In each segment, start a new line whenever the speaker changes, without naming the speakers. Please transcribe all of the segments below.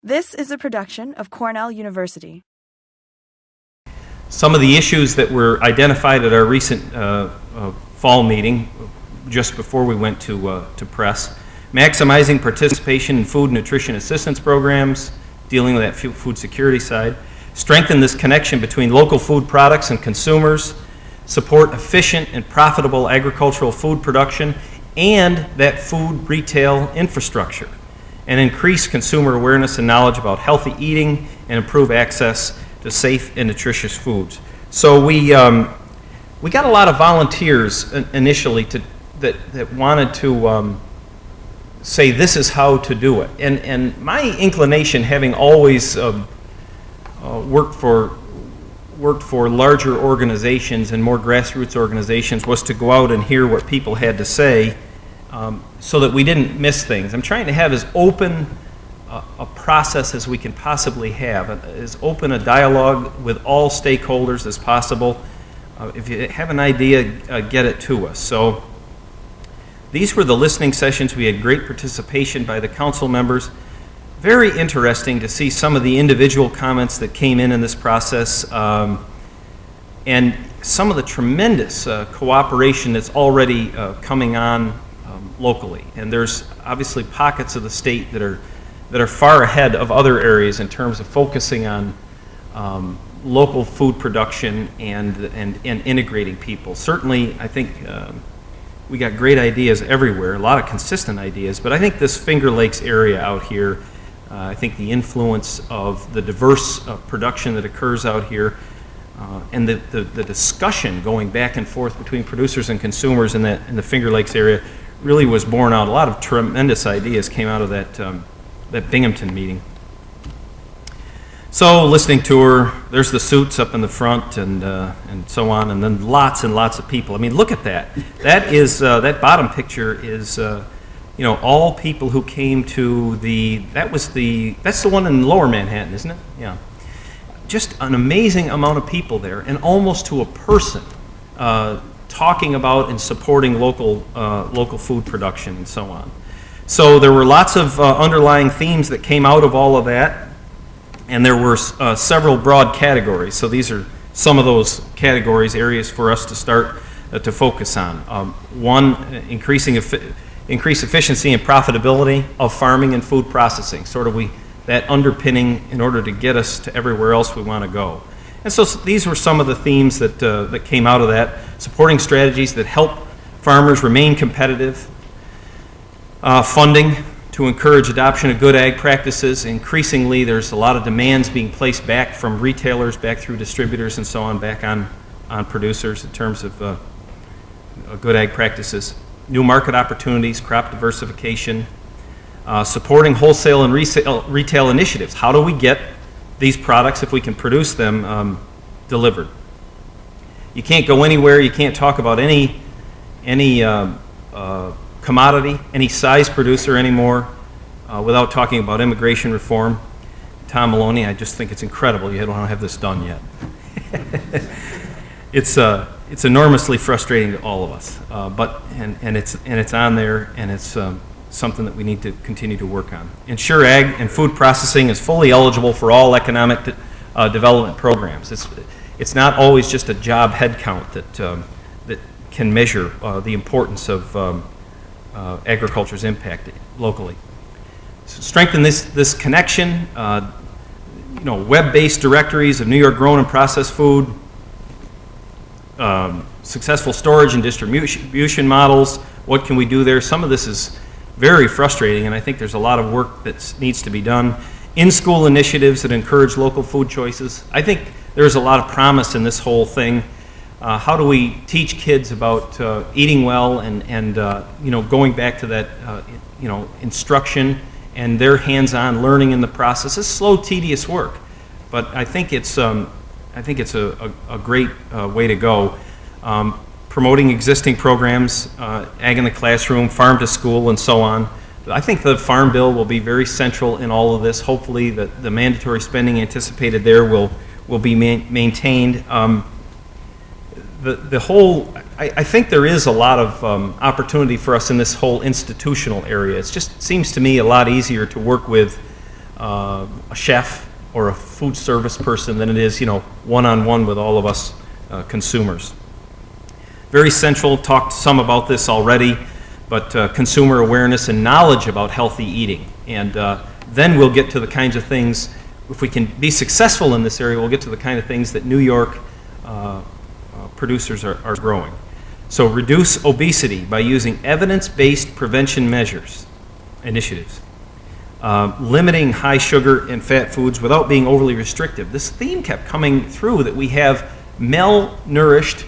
This is a production of Cornell University.
Some of the issues that were identified at our recent fall meeting, just before we went to press: maximizing participation in food and nutrition assistance programs, dealing with that food security side, strengthen this connection between local food products and consumers, support efficient and profitable agricultural food production, and that food retail infrastructure, and increase consumer awareness and knowledge about healthy eating and improve access to safe and nutritious foods. So we got a lot of volunteers initially that wanted to say this is how to do it. And my inclination, having always worked for larger organizations and more grassroots organizations, was to go out and hear what people had to say, so that we didn't miss things. I'm trying to have as open a process as we can possibly have, as open a dialogue with all stakeholders as possible. If you have an idea, get it to us. So these were the listening sessions. We had great participation by the council members. Very interesting to see some of the individual comments that came in this process, and some of the tremendous cooperation that's already coming on locally. And there's obviously pockets of the state that are far ahead of other areas in terms of focusing on local food production and integrating people. Certainly, I think we got great ideas everywhere, a lot of consistent ideas, but I think this Finger Lakes area out here, I think the influence of the diverse production that occurs out here, and the discussion going back and forth between producers and consumers in the Finger Lakes area really was borne out. A lot of tremendous ideas came out of that Binghamton meeting. So, listening tour, there's the suits up in the front and so on, and then lots and lots of people. I mean, look at that. That is that bottom picture is all people who came to that's the one in Lower Manhattan, isn't it? Yeah. Just an amazing amount of people there, and almost to a person, talking about and supporting local food production and so on. So there were lots of underlying themes that came out of all of that, and there were several broad categories. So these are some of those categories, areas for us to start to focus on. One, increase efficiency and profitability of farming and food processing, sort of that underpinning in order to get us to everywhere else we want to go. And so these were some of the themes that came out of that. Supporting strategies that help farmers remain competitive. Funding to encourage adoption of good ag practices. Increasingly, there's a lot of demands being placed back from retailers, back through distributors and so on, back on producers in terms of good ag practices. New market opportunities, crop diversification. Supporting wholesale and retail initiatives. How do we get these products, if we can produce them, delivered? You can't go anywhere, you can't talk about any commodity, any size producer anymore, without talking about immigration reform. Tom Maloney, I just think it's incredible you don't have this done yet. It's enormously frustrating to all of us, but it's on there, and it's something that we need to continue to work on. Ensure ag and food processing is fully eligible for all economic development programs. It's not always just a job headcount that can measure the importance of agriculture's impact locally. So strengthen this connection. Web-based directories of New York grown and processed food. Successful storage and distribution models. What can we do there? Some of this is very frustrating, and I think there's a lot of work that needs to be done. In-school initiatives that encourage local food choices. I think there's a lot of promise in this whole thing. How do we teach kids about eating well and going back to that instruction and their hands-on learning in the process? It's slow, tedious work, but I think it's a great way to go. Promoting existing programs, ag in the classroom, farm to school, and so on. I think the Farm Bill will be very central in all of this. Hopefully the mandatory spending anticipated there will be maintained. I think there is a lot of opportunity for us in this whole institutional area. It just seems to me a lot easier to work with a chef or a food service person than it is, one-on-one with all of us consumers. Very central, talked some about this already, but consumer awareness and knowledge about healthy eating. And then we'll get to the kinds of things, if we can be successful in this area, we'll get to the kind of things that New York producers are growing. So reduce obesity by using evidence-based prevention initiatives. Limiting high sugar and fat foods without being overly restrictive. This theme kept coming through that we have malnourished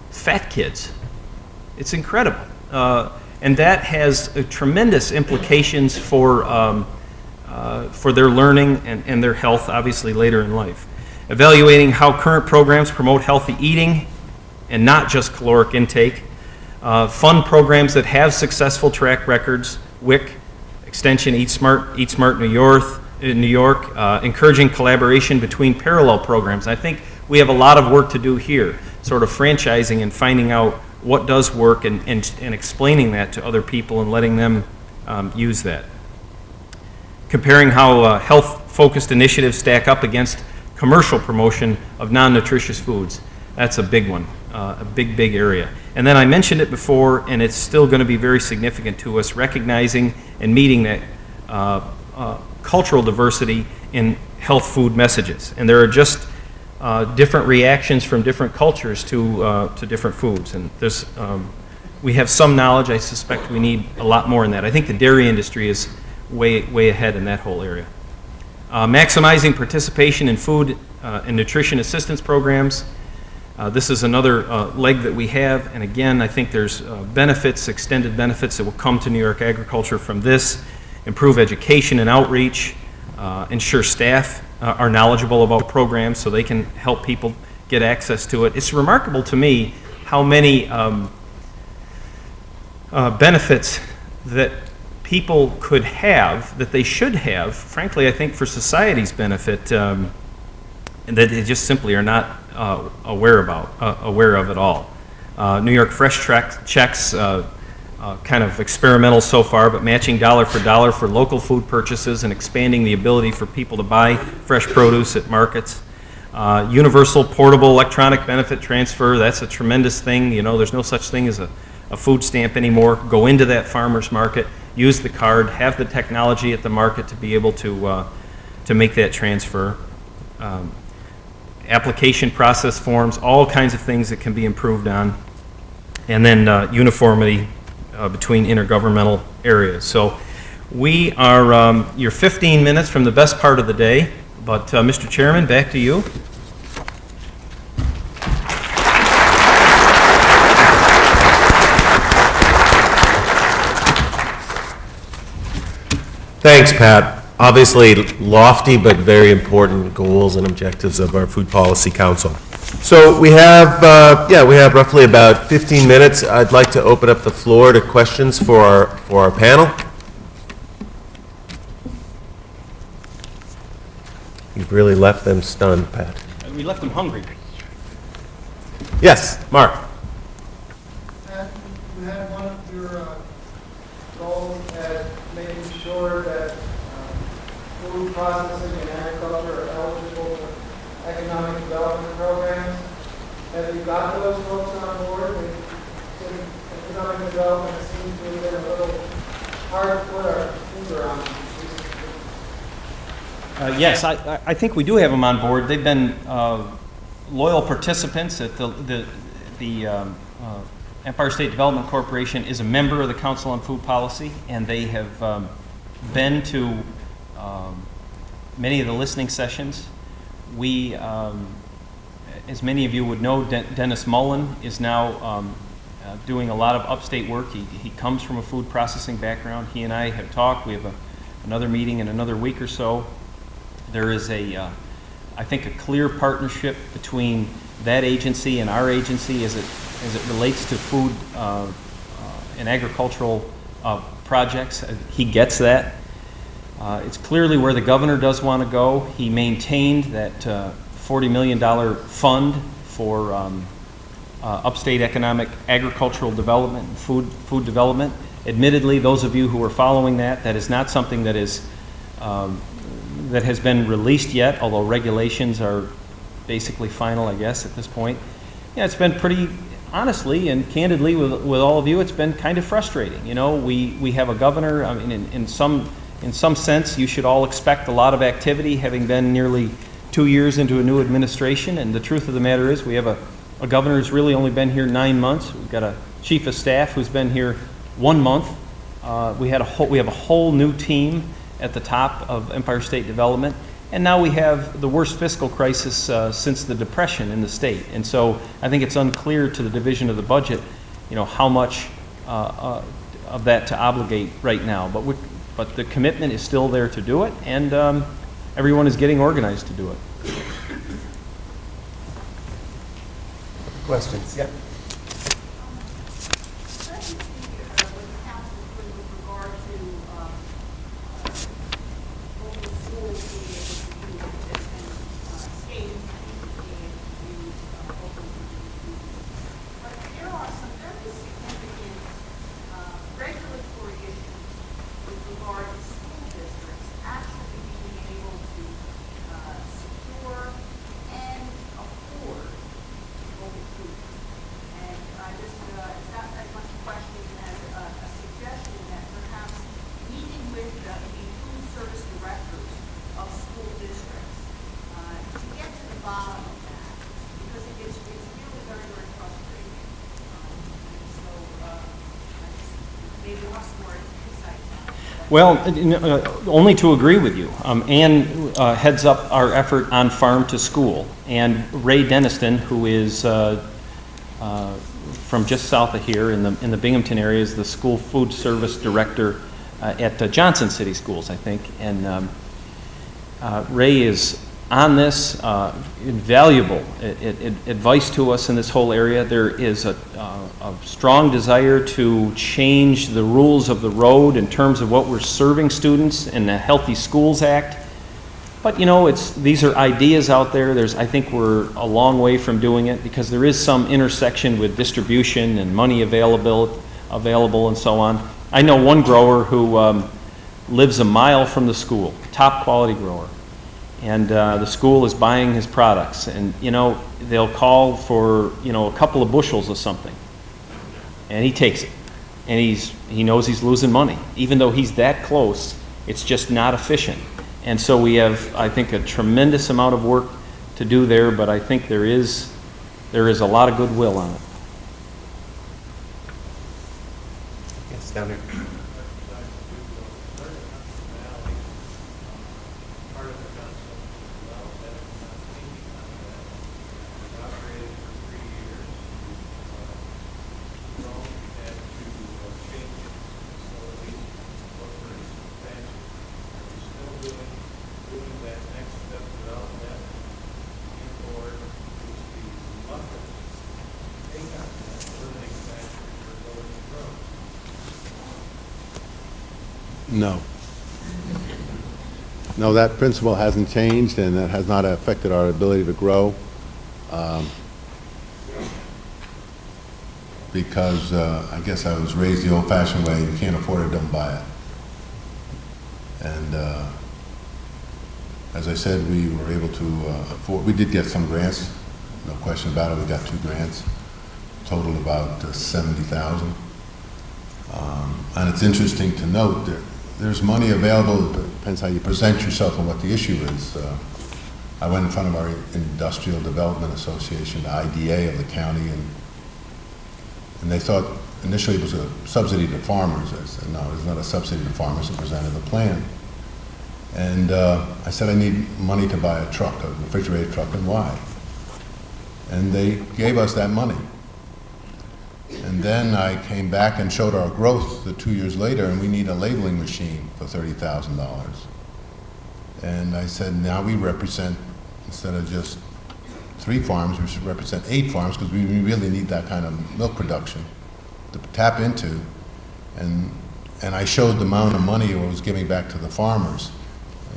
fat kids. It's incredible. And that has tremendous implications for their learning and their health, obviously, later in life. Evaluating how current programs promote healthy eating and not just caloric intake. Fund programs that have successful track records, WIC, Extension, Eat Smart New York, encouraging collaboration between parallel programs. I think we have a lot of work to do here, sort of franchising and finding out what does work and explaining that to other people and letting them use that. Comparing how health-focused initiatives stack up against commercial promotion of non-nutritious foods. That's a big one, a big area. And then I mentioned it before, and it's still going to be very significant to us, recognizing and meeting that cultural diversity in health food messages. And there are just different reactions from different cultures to different foods. And we have some knowledge. I suspect we need a lot more in that. I think the dairy industry is way ahead in that whole area. Maximizing participation in food and nutrition assistance programs. This is another leg that we have, and again, I think there's benefits, extended benefits that will come to New York agriculture from this. Improve education and outreach, ensure staff are knowledgeable about programs so they can help people get access to it. It's remarkable to me how many benefits that people could have, that they should have, frankly, I think for society's benefit, and that they just simply are not aware of at all. New York Fresh Checks, kind of experimental so far, but matching dollar for dollar for local food purchases and expanding the ability for people to buy fresh produce at markets. Universal portable electronic benefit transfer, that's a tremendous thing. There's no such thing as a food stamp anymore. Go into that farmer's market, use the card, have the technology at the market to be able to make that transfer. Application process forms, all kinds of things that can be improved on. And then uniformity between intergovernmental areas. So we are your 15 minutes from the best part of the day, but Mr. Chairman, back to you.
Thanks, Pat. Obviously lofty but very important goals and objectives of our Food Policy Council. So we have roughly about 15 minutes. I'd like to open up the floor to questions for our panel. You've really left them stunned, Pat.
We left them hungry.
Yes, Mark.
You had one of your goals at making sure that food processing and agriculture are eligible for economic development programs. Have you got those folks on board? Economic development seems to have been a little hard to put our finger on.
Yes, I think we do have them on board. They've been loyal participants. At the Empire State Development Corporation is a member of the Council on Food Policy, and they have been to many of the listening sessions. We, as many of you would know, Dennis Mullen is now doing a lot of upstate work. He comes from a food processing background. He and I have talked. We have another meeting in another week or so. There is I think, a clear partnership between that agency and our agency as it relates to food and agricultural projects. He gets that. It's clearly where the governor does want to go. He maintained that $40 million fund for upstate economic agricultural development and food development. Admittedly, those of you who are following that is not something that is that has been released yet, although regulations are basically final, I guess, at this point. Yeah, it's been pretty, honestly and candidly with all of you, it's been kind of frustrating. You know, we have a governor, I mean, in some sense, you should all expect a lot of activity, having been nearly 2 years into a new administration, and the truth of the matter is we have a governor who's really only been here 9 months. We've got a chief of staff who's been here 1 month. We have a whole new team at the top of Empire State Development, and now we have the worst fiscal crisis since the Depression in the state. And so I think it's unclear to the division of the budget, you know, how much of that to obligate right now. But the commitment is still there to do it, and everyone is getting organized to do it.
Questions? Yeah.
Well, only to agree with you. Ann heads up our effort on farm to school, and Ray Deniston, who is from just south of here in the Binghamton area, is the school food service director at Johnson City Schools, I think. And Ray is on this, invaluable advice to us in this whole area. There is a strong desire to change the rules of the road in terms of what we're serving students in the Healthy Schools Act. But you know, these are ideas out there. I think we're a long way from doing it, because there is some intersection with distribution and money available and so on. I know one grower who lives a mile from the school, top quality grower. And the school is buying his products, and you know, they'll call for, you know, a couple of bushels of something, and he takes it, and he knows he's losing money. Even though he's that close, it's just not efficient. And so we have, I think, a tremendous amount of work to do there, but I think there is a lot of goodwill on it.
Yes, down there.
No. No, that principle hasn't changed, and that has not affected our ability to grow. Because I guess I was raised the old-fashioned way: you can't afford it, don't buy it. And as I said, we were able to afford. We did get some grants, no question about it. We got 2 grants, totaled about $70,000. And it's interesting to note that there's money available. It depends how you present yourself and what the issue is. I went in front of our Industrial Development Association, the IDA of the county, and they thought initially it was a subsidy to farmers. I said, no, it's not a subsidy to farmers. I presented the plan. And I said, I need money to buy a truck, a refrigerated truck, and why? And they gave us that money. And then I came back and showed our growth 2 years later, and we need a labeling machine for $30,000. And I said, now we represent, instead of just 3 farms, we should represent 8 farms, because we really need that kind of milk production to tap into. And I showed the amount of money it was giving back to the farmers.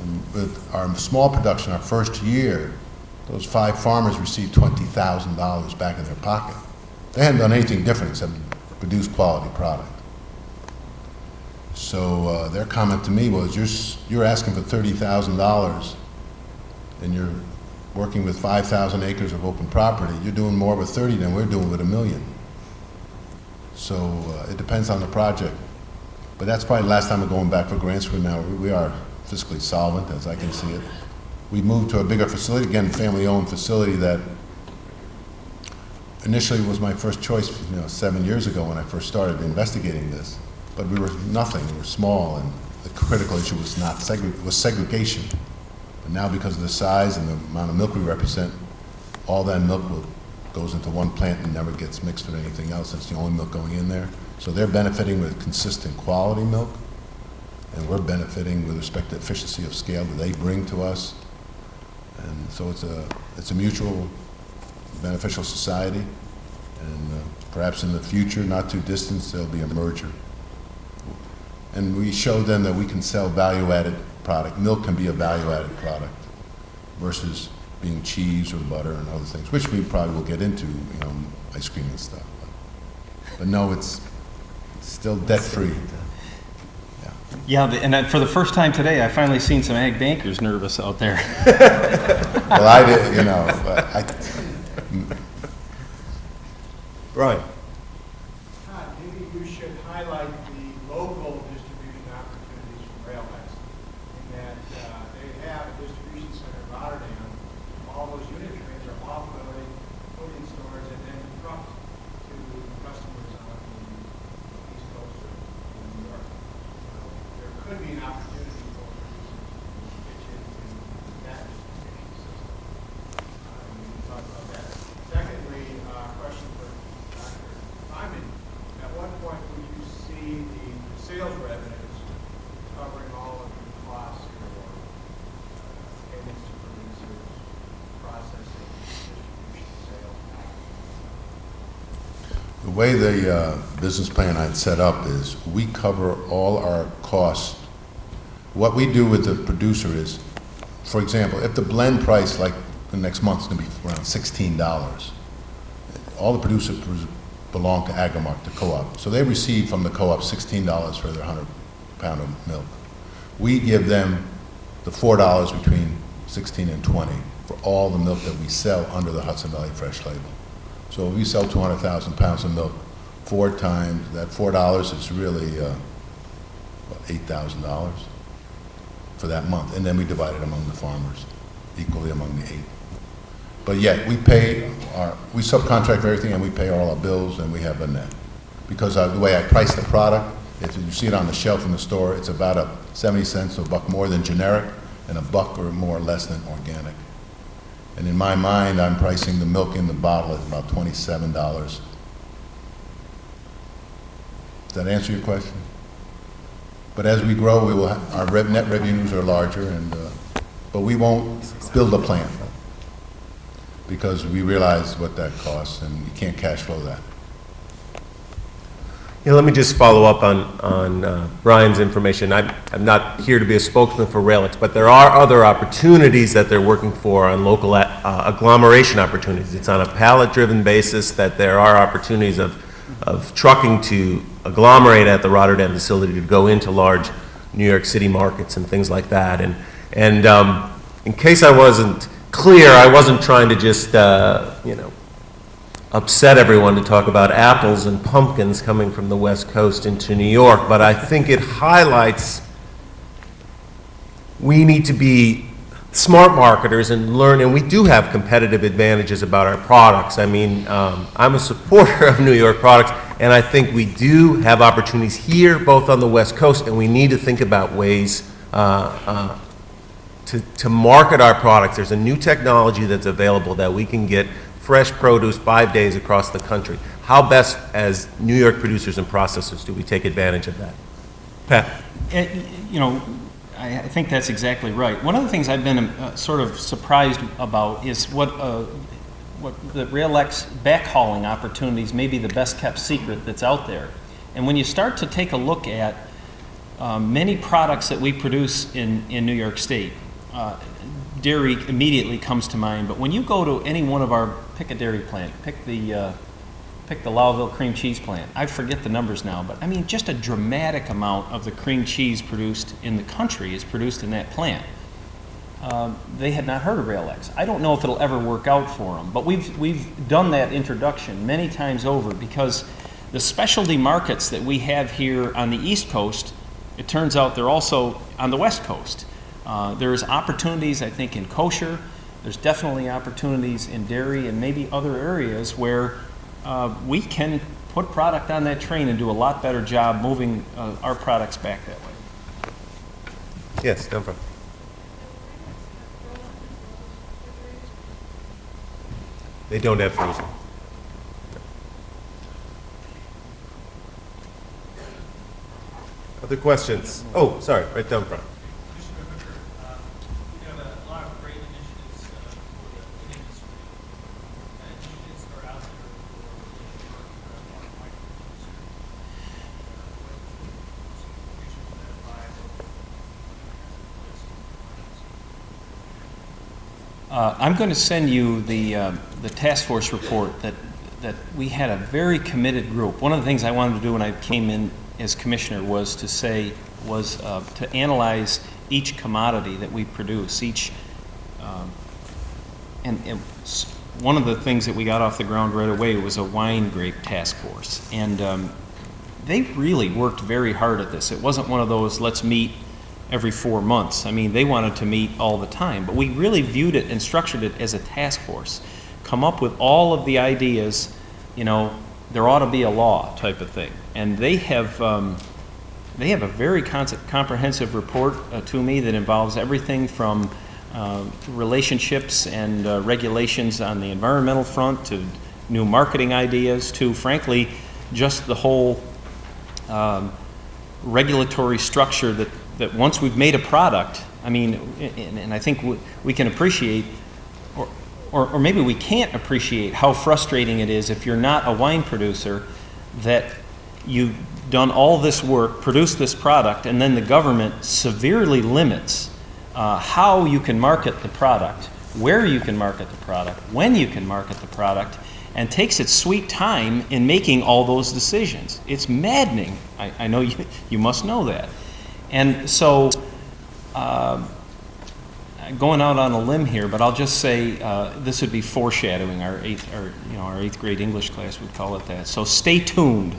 And with our small production, our first year, those 5 farmers received $20,000 back in their pocket. They hadn't done anything different except produce quality product. So their comment to me was, you're asking for $30,000 and you're working with 5,000 acres of open property. You're doing more with 30 than we're doing with 1 million. So it depends on the project. But that's probably the last time we're going back for grants. For now, we are fiscally solvent, as I can see it. We moved to a bigger facility, again, family-owned facility that initially was my first choice, 7 years ago when I first started investigating this. But we were nothing, we were small, and the critical issue was not segregation. But now, because of the size and the amount of milk we represent, all that milk goes into one plant and never gets mixed with anything else. That's the only milk going in there. So they're benefiting with consistent quality milk, and we're benefiting with respect to efficiency of scale that they bring to us. And so it's a mutual beneficial society, and perhaps in the future, not too distant, there'll be a merger. And we showed them that we can sell value-added product. Milk can be a value-added product versus being cheese or butter and other things, which we probably will get into, ice cream and stuff. But no, it's still debt-free.
Yeah, and for the first time today, I finally seen some ag bankers nervous out there.
Well, I did,
Brian.
Todd, maybe you should highlight the local distribution opportunities from Railways, in that they have a distribution center in Rotterdam. All those unit trains are offloaded, put in stores, and then trucked to customers on the East Coast or in New York. So there could be an opportunity for producers to pitch into that distribution system. And we can talk about that. Secondly, question for Dr. Hyman. At what point would you see the sales revenues covering all of the costs for payments to producers, processing, distribution, sales?
The way the business plan I had set up is we cover all our costs. What we do with the producer is, for example, if the blend price, like the next month, is going to be around $16, all the producers belong to Agrimark, the co-op. So they receive from the co-op $16 for their 100-pound of milk. We give them the $4 between 16 and 20 for all the milk that we sell under the Hudson Valley Fresh label. So if we sell 200,000 pounds of milk, 4 times, that $4 is really $8,000 for that month. And then we divide it among the farmers, equally among the 8. But yet, we subcontract everything, and we pay all our bills, and we have a net. Because the way I price the product, if you see it on the shelf in the store, it's about 70 cents to $1 more than generic, and $1 or more or less than organic. And in my mind, I'm pricing the milk in the bottle at about $27. Does that answer your question? But as we grow, our net revenues are larger, but we won't build a plant, because we realize what that costs, and you can't cash flow that.
Yeah, let me just follow up on Brian's information. I'm not here to be a spokesman for Railix, but there are other opportunities that they're working for on local agglomeration opportunities. It's on a pallet-driven basis that there are opportunities of trucking to agglomerate at the Rotterdam facility to go into large New York City markets and things like that. And in case I wasn't clear, I wasn't trying to just, upset everyone to talk about apples and pumpkins coming from the West Coast into New York, but I think it highlights we need to be smart marketers and learn, and we do have competitive advantages about our products. I mean, I'm a supporter of New York products, and I think we do have opportunities here, both on the West Coast, and we need to think about ways to market our products. There's a new technology that's available that we can get fresh produce 5 days across the country. How best, as New York producers and processors, do we take advantage of that? Pat?
I think that's exactly right. One of the things I've been sort of surprised about is what the Rail-X backhauling opportunities may be the best kept secret that's out there. And when you start to take a look at many products that we produce in New York State, dairy immediately comes to mind, but when you go to any one of our, pick a dairy plant, pick the pick the Lowville cream cheese plant. I forget the numbers now, but I mean, just a dramatic amount of the cream cheese produced in the country is produced in that plant. They had not heard of RailX. I don't know if it'll ever work out for them, but we've done that introduction many times over because the specialty markets that we have here on the East Coast, it turns out they're also on the West Coast. There's opportunities, I think, in kosher. There's definitely opportunities in dairy and maybe other areas where we can put product on that train and do a lot better job moving our products back that way.
Yes, down front. They don't have frozen. Other questions? Oh, sorry, right down front.
Commissioner Hooker, you have a lot of great initiatives for the food industry. You did start out there for our microproducer.
I'm going to send you the task force report that we had a very committed group. One of the things I wanted to do when I came in as commissioner was to analyze each commodity that we produce. And one of the things that we got off the ground right away was a wine grape task force, and they really worked very hard at this. It wasn't one of those let's meet every 4 months. I mean, they wanted to meet all the time, but we really viewed it and structured it as a task force. Come up with all of the ideas, you know, there ought to be a law type of thing. And they have a very comprehensive report to me that involves everything from relationships and regulations on the environmental front to new marketing ideas to, frankly, just the whole regulatory structure that once we've made a product, I mean, and I think we can appreciate, or maybe we can't appreciate how frustrating it is if you're not a wine producer that you've done all this work, produced this product, and then the government severely limits how you can market the product, where you can market the product, when you can market the product, and takes its sweet time in making all those decisions. It's maddening. I know you must know that. And so, going out on a limb here, but I'll just say this would be foreshadowing. Our eighth grade English class would call it that. So stay tuned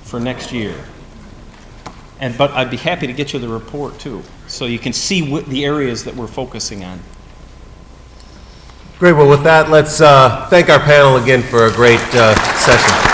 for next year. But I'd be happy to get you the report too, so you can see the areas that we're focusing on.
Great. Well, with that, let's thank our panel again for a great session.